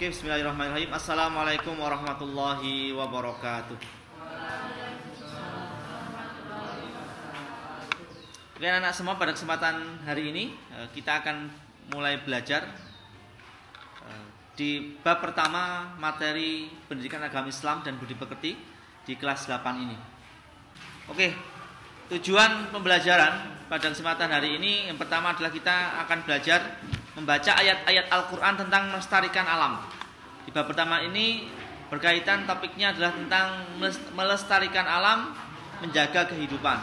Oke, bismillahirrahmanirrahim. Assalamualaikum warahmatullahi wabarakatuh. Oke anak semua, pada kesempatan hari ini kita akan mulai belajar di bab pertama materi pendidikan agama Islam dan budi pekerti di kelas 8 ini. Oke, tujuan pembelajaran pada kesempatan hari ini yang pertama adalah kita akan belajar membaca ayat-ayat Al-Quran tentang melestarikan alam. Di bab pertama ini berkaitan, topiknya adalah tentang melestarikan alam, menjaga kehidupan.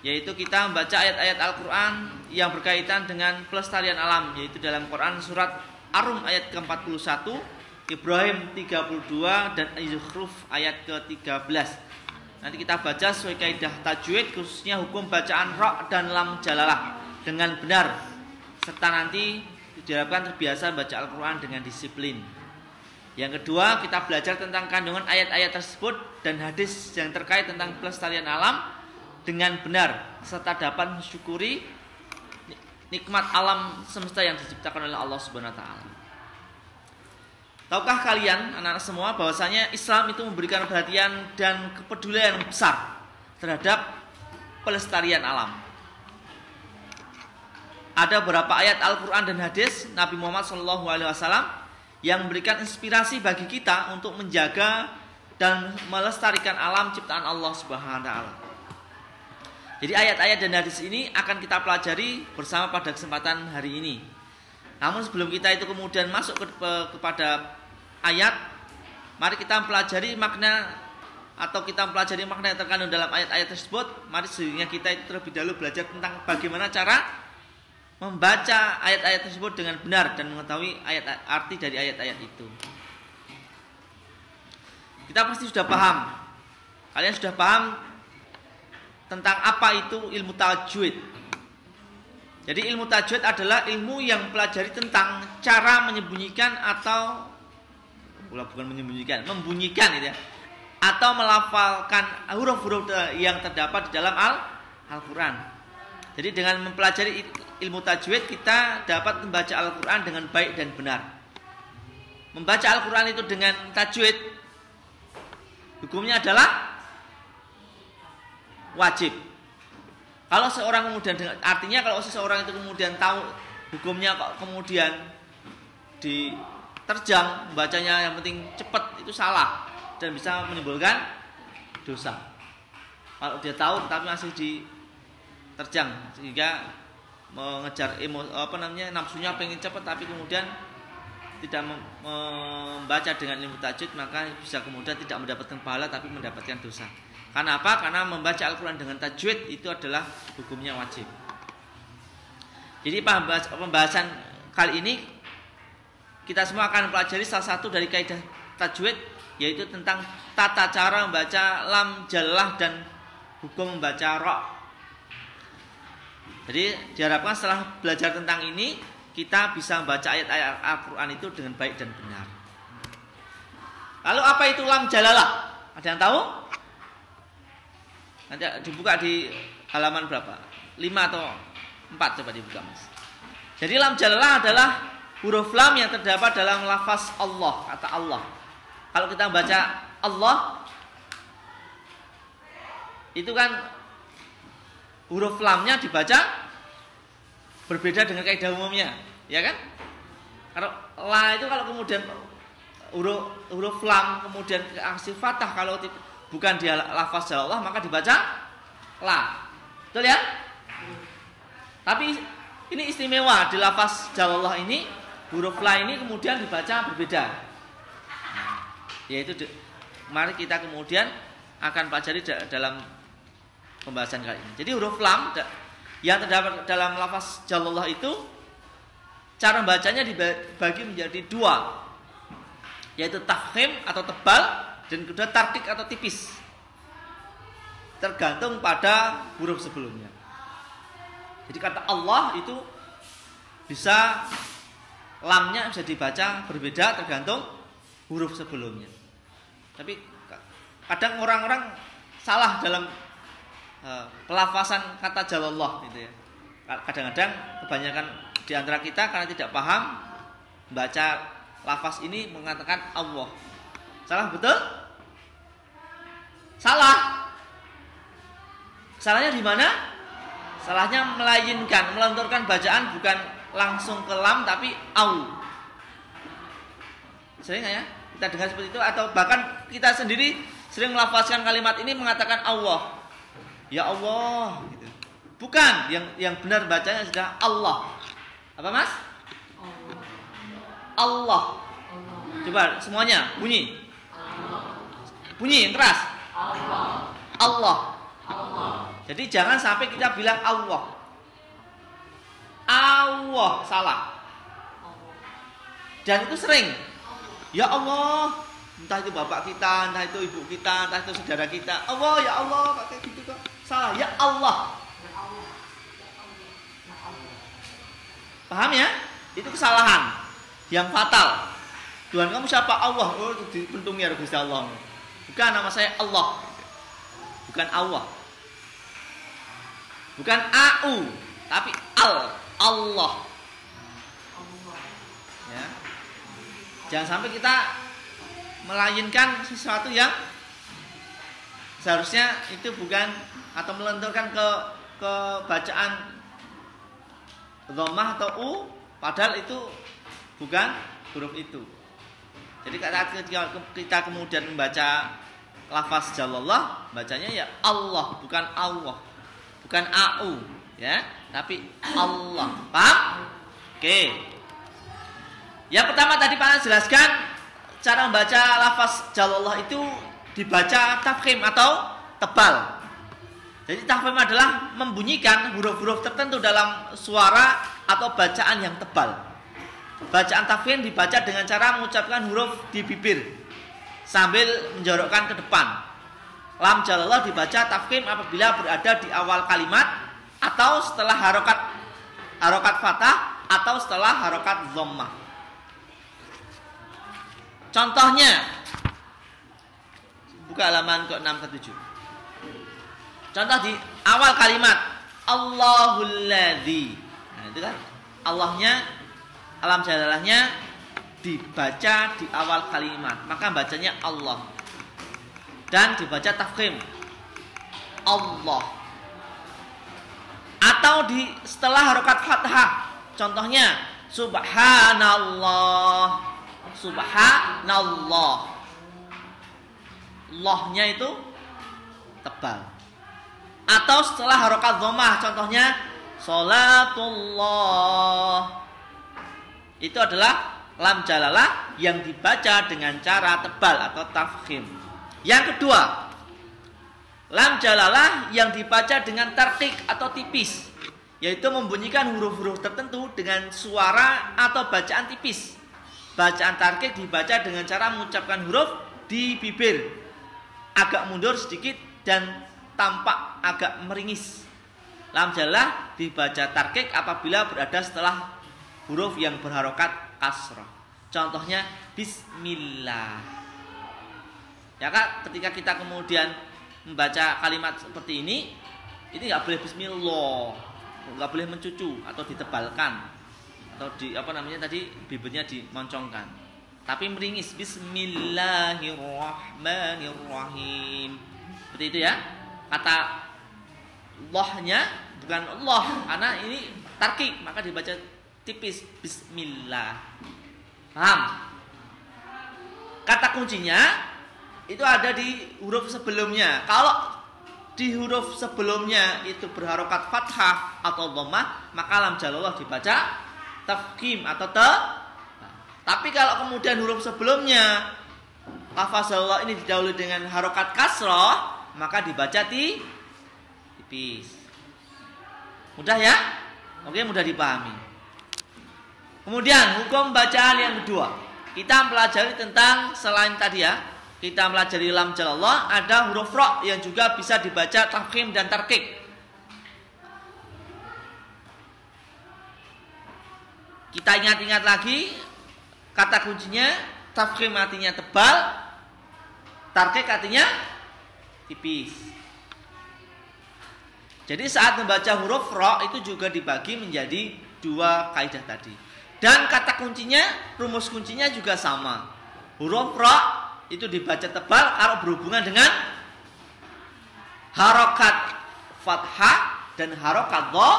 Yaitu kita membaca ayat-ayat Al-Quran yang berkaitan dengan pelestarian alam, yaitu dalam Quran surat Ar-Rum ayat ke-41, Ibrahim 32, dan Az-Zukhruf ayat ke-13. Nanti kita baca sesuai kaidah tajwid, khususnya hukum bacaan ra' dan lam jalalah dengan benar, serta nanti diharapkan terbiasa baca Al-Quran dengan disiplin. Yang kedua, kita belajar tentang kandungan ayat-ayat tersebut dan hadis yang terkait tentang pelestarian alam dengan benar, serta dapat mensyukuri nikmat alam semesta yang diciptakan oleh Allah Subhanahu wa taala. Tahukah kalian anak-anak semua bahwasanya Islam itu memberikan perhatian dan kepedulian yang besar terhadap pelestarian alam? Ada beberapa ayat Al-Quran dan hadis Nabi Muhammad SAW yang memberikan inspirasi bagi kita untuk menjaga dan melestarikan alam ciptaan Allah Subhanahu wa taala. Jadi ayat-ayat dan hadis ini akan kita pelajari bersama pada kesempatan hari ini. Namun sebelum kita itu kemudian masuk kepada ayat, mari kita mempelajari makna yang terkandung dalam ayat-ayat tersebut. Mari sehingga kita itu terlebih dahulu belajar tentang bagaimana cara membaca ayat-ayat tersebut dengan benar dan mengetahui arti dari ayat-ayat itu. Kita pasti sudah paham. Kalian sudah paham tentang apa itu ilmu tajwid. Jadi ilmu tajwid adalah ilmu yang mempelajari tentang cara menyembunyikan atau membunyikan gitu ya, atau melafalkan huruf-huruf yang terdapat di dalam Al-Quran. Jadi dengan mempelajari ilmu tajwid, kita dapat membaca Al-Quran dengan baik dan benar. Membaca Al-Quran itu dengan tajwid, hukumnya adalah wajib. Kalau seorang kemudian, artinya kalau seseorang itu kemudian tahu hukumnya kok kemudian diterjang, membacanya yang penting cepat, itu salah dan bisa menimbulkan dosa. Kalau dia tahu tetapi masih diterjang sehingga mengejar nafsunya pengen cepat tapi kemudian tidak membaca dengan ilmu tajwid, maka bisa kemudian tidak mendapatkan pahala tapi mendapatkan dosa. Karena apa? Karena membaca Al-Quran dengan tajwid itu adalah hukumnya wajib. Jadi pembahasan kali ini kita semua akan mempelajari salah satu dari kaidah tajwid, yaitu tentang tata cara membaca lam jalalah dan hukum membaca ra'. Jadi diharapkan setelah belajar tentang ini, kita bisa membaca ayat-ayat Al-Quran itu dengan baik dan benar. Lalu apa itu lam jalalah? Ada yang tahu? Nanti dibuka di halaman berapa? 5 atau 4, coba dibuka mas. Jadi lam jalalah adalah huruf lam yang terdapat dalam lafaz Allah, kata Allah. Kalau kita baca Allah, itu kan huruf lamnya dibaca berbeda dengan kaidah umumnya, ya kan? Kalau la itu kalau kemudian huruf lam kemudian kasih fathah, kalau bukan dia lafaz Allah maka dibaca la. Betul ya? Tapi ini istimewa di lafaz Allah ini, huruf la ini kemudian dibaca berbeda. Yaitu mari kita kemudian akan pelajari dalam pembahasan kali ini. Jadi huruf lam yang terdapat dalam lafaz Allah itu cara membacanya dibagi menjadi 2, yaitu tafkhim atau tebal dan kedua tarkik atau tipis, tergantung pada huruf sebelumnya. Jadi kata Allah itu bisa lamnya bisa dibaca berbeda tergantung huruf sebelumnya. Tapi kadang orang-orang salah dalam pelafasan kata Jalallah gitu ya. Kadang-kadang kebanyakan di antara kita karena tidak paham baca lafaz ini mengatakan Allah. Salah betul? Salah. Salahnya di mana? Salahnya melayinkan, melenturkan bacaan bukan langsung ke lam tapi au. Sering nggak ya kita dengar seperti itu, atau bahkan kita sendiri sering melafazkan kalimat ini mengatakan Allah. Ya Allah gitu. Bukan, yang benar bacanya sudah Allah. Apa Mas? Allah. Coba semuanya bunyi. Bunyi yang keras. Allah. Jadi jangan sampai kita bilang Allah. Allah salah. Dan itu sering. Ya Allah, entah itu bapak kita, entah itu ibu kita, entah itu saudara kita. Allah, ya Allah, pakai gitu kok. Salah, ya Allah. Paham ya? Itu kesalahan yang fatal. Tuhan kamu siapa? Allah. Oh, itu dipentungi ya Gusti Allah. Bukan, nama saya Allah. Bukan Allah. Bukan au, tapi Allah. Ya. Jangan sampai kita melayinkan sesuatu yang seharusnya itu bukan, atau melenturkan ke bacaan dhammah atau u, padahal itu bukan huruf itu. Jadi ketika kita kemudian membaca lafaz jalallah, bacanya ya Allah, bukan Allah, bukan au, ya, tapi Allah. Paham? Oke. Yang pertama tadi Pak jelaskan cara membaca lafaz jalallah itu dibaca tafkhim atau tebal. Jadi tafkhim adalah membunyikan huruf-huruf tertentu dalam suara atau bacaan yang tebal. Bacaan tafkhim dibaca dengan cara mengucapkan huruf di bibir sambil menjorokkan ke depan. Lam jalallah dibaca tafkhim apabila berada di awal kalimat atau setelah harokat fathah atau setelah harokat dhammah. Contohnya, buka halaman ke-6 ke 7. Contoh di awal kalimat Allahul ladzi. Nah, itu kan Allahnya, alam jalalahnya dibaca di awal kalimat, maka bacanya Allah. Dan dibaca tafkhim Allah. Atau di setelah harokat fathah. Contohnya subhanallah. Subhanallah. Lohnya itu tebal. Atau setelah harokat dhammah, contohnya sholatullah. Itu adalah lam jalalah yang dibaca dengan cara tebal atau tafkhim. Yang kedua, lam jalalah yang dibaca dengan tarqiq atau tipis, yaitu membunyikan huruf-huruf tertentu dengan suara atau bacaan tipis. Bacaan tarqiq dibaca dengan cara mengucapkan huruf di bibir, agak mundur sedikit dan tampak agak meringis. Lam jalalah dibaca tarqiq apabila berada setelah huruf yang berharokat kasrah. Contohnya bismillah. Ya Kak, ketika kita kemudian membaca kalimat seperti ini nggak boleh bismillah, nggak boleh mencucu atau ditebalkan atau bibirnya dimoncongkan, tapi meringis bismillahirrahmanirrahim. Seperti itu ya. Kata lohnya bukan Allah, karena ini tarqiq, maka dibaca tipis bismillah. Paham? Kata kuncinya itu ada di huruf sebelumnya. Kalau di huruf sebelumnya itu berharokat fathah atau dhammah, maka lam jalallah dibaca tafkhim atau Tapi kalau kemudian huruf sebelumnya lafaz jalallah ini didahului dengan harokat kasrah, maka dibaca tipis. Mudah ya? Oke, mudah dipahami. Kemudian hukum bacaan yang kedua, kita pelajari tentang selain tadi ya, kita pelajari lam jalallah, ada huruf ra yang juga bisa dibaca tafkhim dan tarqiq. Kita ingat-ingat lagi kata kuncinya, tafkhim artinya tebal, tarqiq artinya tipis. Jadi saat membaca huruf ra itu juga dibagi menjadi dua kaidah tadi. Dan kata kuncinya, rumus kuncinya juga sama. Huruf ra itu dibaca tebal kalau berhubungan dengan harokat fathah dan harokat dha.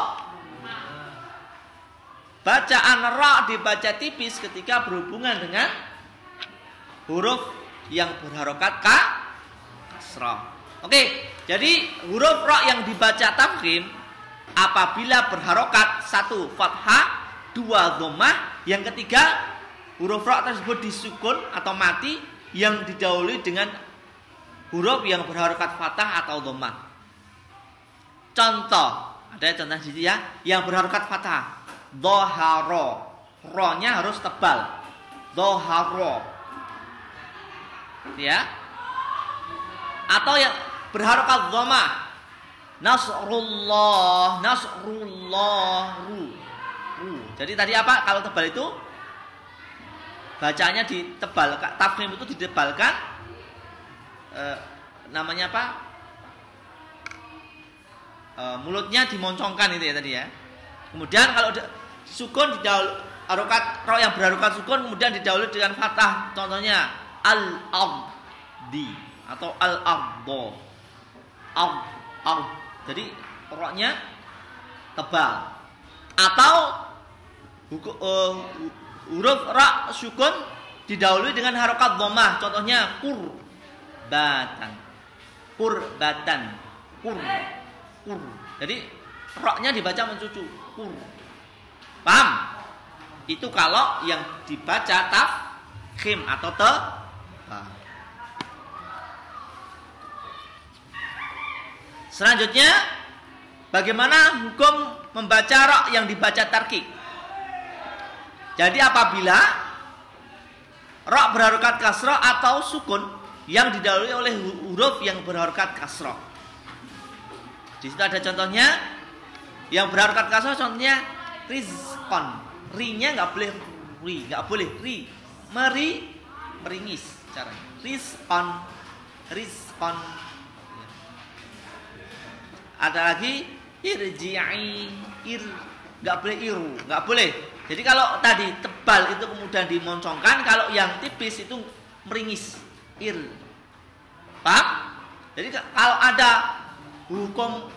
Bacaan ra dibaca tipis ketika berhubungan dengan huruf yang berharokat kasrah. Oke, jadi huruf ra yang dibaca tafkhim apabila berharokat 1 fathah, 2 dhammah, yang ketiga huruf ra tersebut disukun atau mati yang didahului dengan huruf yang berharokat fathah atau dhammah. Contoh, ada contoh di sini ya, yang berharokat fathah. Dhahara, ro-nya harus tebal. Dhahara. Ya. Atau yang berharokat dhammah. Nasrullah, nasrullahu. Jadi tadi apa? Kalau tebal itu bacanya ditebal, tafkhim itu ditebalkan. Namanya apa? Mulutnya dimoncongkan itu ya tadi ya. Kemudian kalau sukun didahului harokat ro yang berharokat sukun kemudian didahului dengan fathah. Contohnya al-ardi atau al-ardo. Jadi ro-nya tebal. Atau huruf ra sukun didahului dengan harokat dhammah. Contohnya kurbatan. Kurbatan. Kur. Jadi ro-nya dibaca mencucu. Kur. Paham? Itu kalau yang dibaca tafkhim atau tebal. Selanjutnya, bagaimana hukum membaca ro yang dibaca tarkik? Jadi apabila ro berharokat kasroh atau sukun yang didahului oleh huruf yang berharokat kasroh. Di situ ada contohnya. Yang berharokat kasroh contohnya rizqan. Ri-nya nggak boleh ri, nggak boleh ri. Meringis cara. Rizqan. Ada lagi irji'i, nggak boleh iru, nggak boleh. Jadi kalau tadi tebal itu kemudian dimoncongkan, kalau yang tipis itu meringis, paham? Jadi kalau ada hukum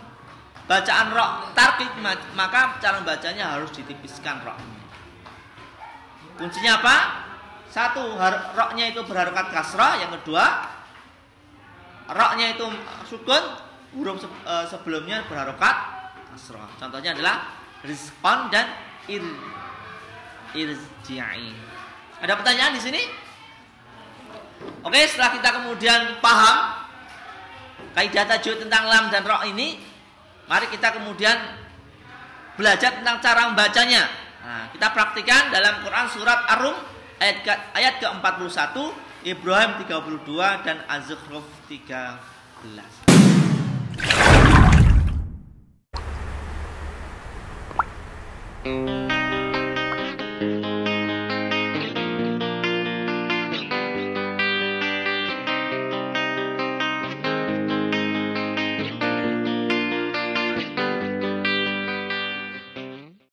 bacaan ro tarkik maka cara bacanya harus ditipiskan ro. Kuncinya apa? 1, ro-nya itu berharokat kasrah. Yang kedua, ro-nya itu sukun, huruf sebelumnya berharokat kasrah. Contohnya adalah rizqan dan irji'i. Ada pertanyaan di sini? Oke, setelah kita kemudian paham kaidah tajwid tentang lam dan ro ini, mari kita kemudian belajar tentang cara membacanya. Nah, kita praktikan dalam Quran surat Ar-Rum ayat ke-41, Ibrahim 32 dan Az-Zukhruf 13.